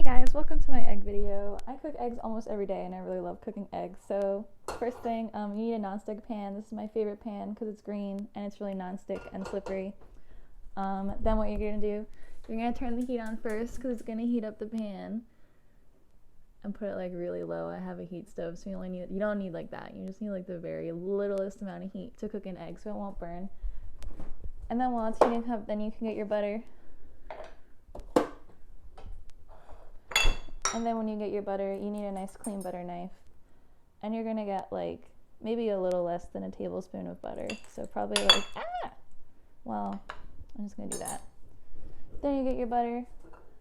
Guys, welcome to my egg video. I cook eggs almost every day and I really love cooking eggs. So first thing, you need a non-stick pan. This is my favorite pan because it's green and it's really non-stick and slippery. Then what you're going to do, you're going to turn the heat on first because it's going to heat up the pan. And put it like really low. I have a heat stove, so you don't need like that. You just need like the very littlest amount of heat to cook an egg so it won't burn. And then while it's heating up, then you can get your butter. And then when you get your butter, you need a nice clean butter knife. And you're gonna get like maybe a little less than a tablespoon of butter. So probably like, well, I'm just gonna do that. Then you get your butter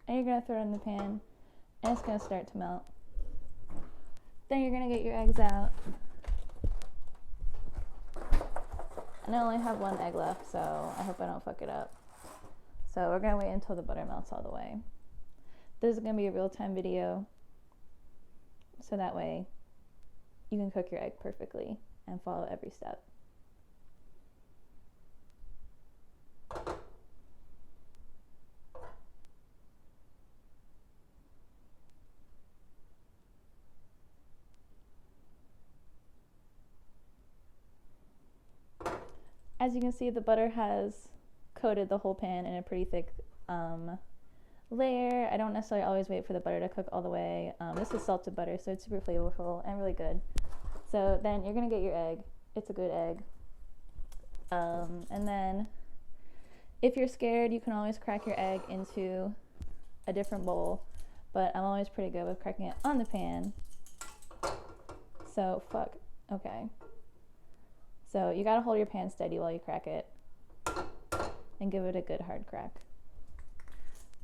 and you're gonna throw it in the pan and it's gonna start to melt. Then you're gonna get your eggs out. And I only have one egg left, so I hope I don't fuck it up. So we're gonna wait until the butter melts all the way. This is going to be a real-time video, so that way you can cook your egg perfectly and follow every step. As you can see, the butter has coated the whole pan in a pretty thick layer. I don't necessarily always wait for the butter to cook all the way. This is salted butter, so it's super flavorful and really good. So then you're gonna get your egg. It's a good egg. And then if you're scared, you can always crack your egg into a different bowl, but I'm always pretty good with cracking it on the pan. So okay. So you gotta hold your pan steady while you crack it and give it a good hard crack.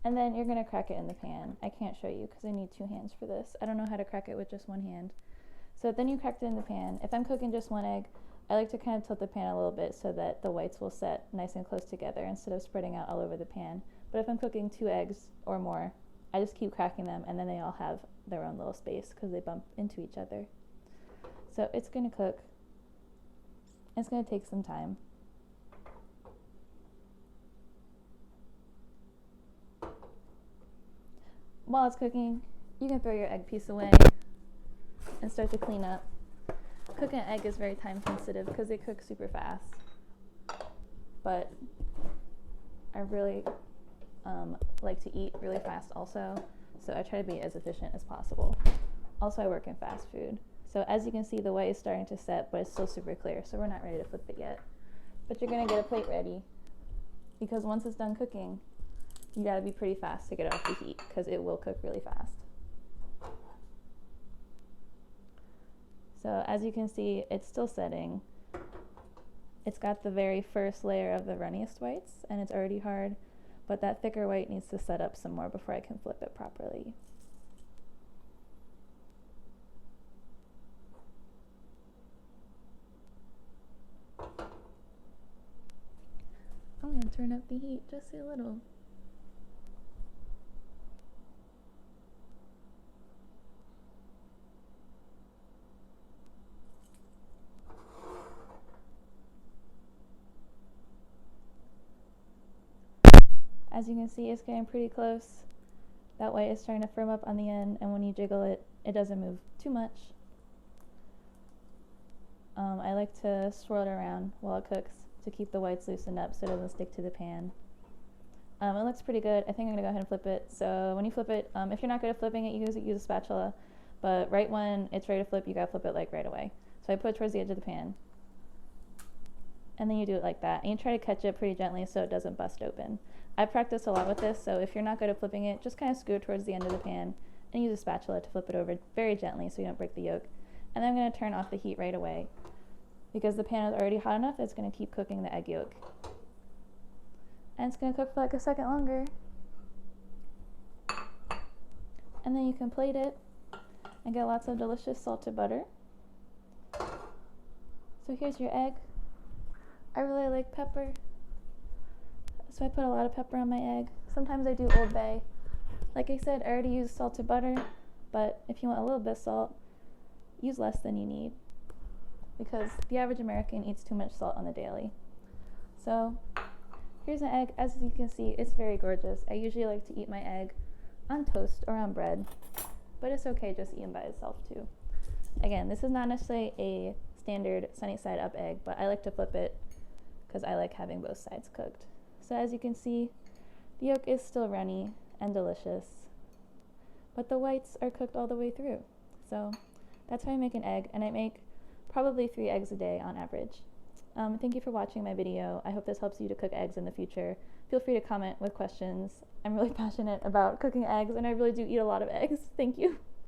And then you're going to crack it in the pan. I can't show you because I need two hands for this. I don't know how to crack it with just one hand. So then you cracked it in the pan. If I'm cooking just one egg, I like to kind of tilt the pan a little bit so that the whites will set nice and close together instead of spreading out all over the pan. But if I'm cooking 2 eggs or more, I just keep cracking them and then they all have their own little space because they bump into each other. So it's going to cook. It's going to take some time. While it's cooking, you can throw your egg piece away and start to clean up. Cooking an egg is very time sensitive because they cook super fast. But I really like to eat really fast also, so I try to be as efficient as possible. Also, I work in fast food. So as you can see, the white is starting to set, but it's still super clear, so we're not ready to flip it yet. But you're going to get a plate ready because once it's done cooking, you gotta be pretty fast to get it off the heat because it will cook really fast. So as you can see, it's still setting. It's got the very first layer of the runniest whites and it's already hard, but that thicker white needs to set up some more before I can flip it properly. I'm gonna turn up the heat just a little. As you can see, it's getting pretty close. That white is starting to firm up on the end, and when you jiggle it, it doesn't move too much. I like to swirl it around while it cooks to keep the whites loosened up so it doesn't stick to the pan. It looks pretty good. I think I'm going to go ahead and flip it. So when you flip it, if you're not good at flipping it, use a spatula. But right when it's ready to flip, you got to flip it like right away. So I put it towards the edge of the pan. And then you do it like that. And you try to catch it pretty gently so it doesn't bust open. I've practiced a lot with this, so if you're not good at flipping it, just kind of scoot towards the end of the pan and use a spatula to flip it over very gently so you don't break the yolk. And then I'm going to turn off the heat right away because the pan is already hot enough that it's going to keep cooking the egg yolk. And it's going to cook for like a second longer. And then you can plate it and get lots of delicious salted butter. So here's your egg. I really like pepper, so I put a lot of pepper on my egg. Sometimes I do Old Bay. Like I said, I already used salted butter, but if you want a little bit of salt, use less than you need because the average American eats too much salt on the daily. So here's an egg. As you can see, it's very gorgeous. I usually like to eat my egg on toast or on bread, but it's okay just eaten by itself too. Again, this is not necessarily a standard sunny side up egg, but I like to flip it because I like having both sides cooked. So as you can see, the yolk is still runny and delicious, but the whites are cooked all the way through. So that's how I make an egg, and I make probably 3 eggs a day on average. Thank you for watching my video. I hope this helps you to cook eggs in the future. Feel free to comment with questions. I'm really passionate about cooking eggs, and I really do eat a lot of eggs. Thank you.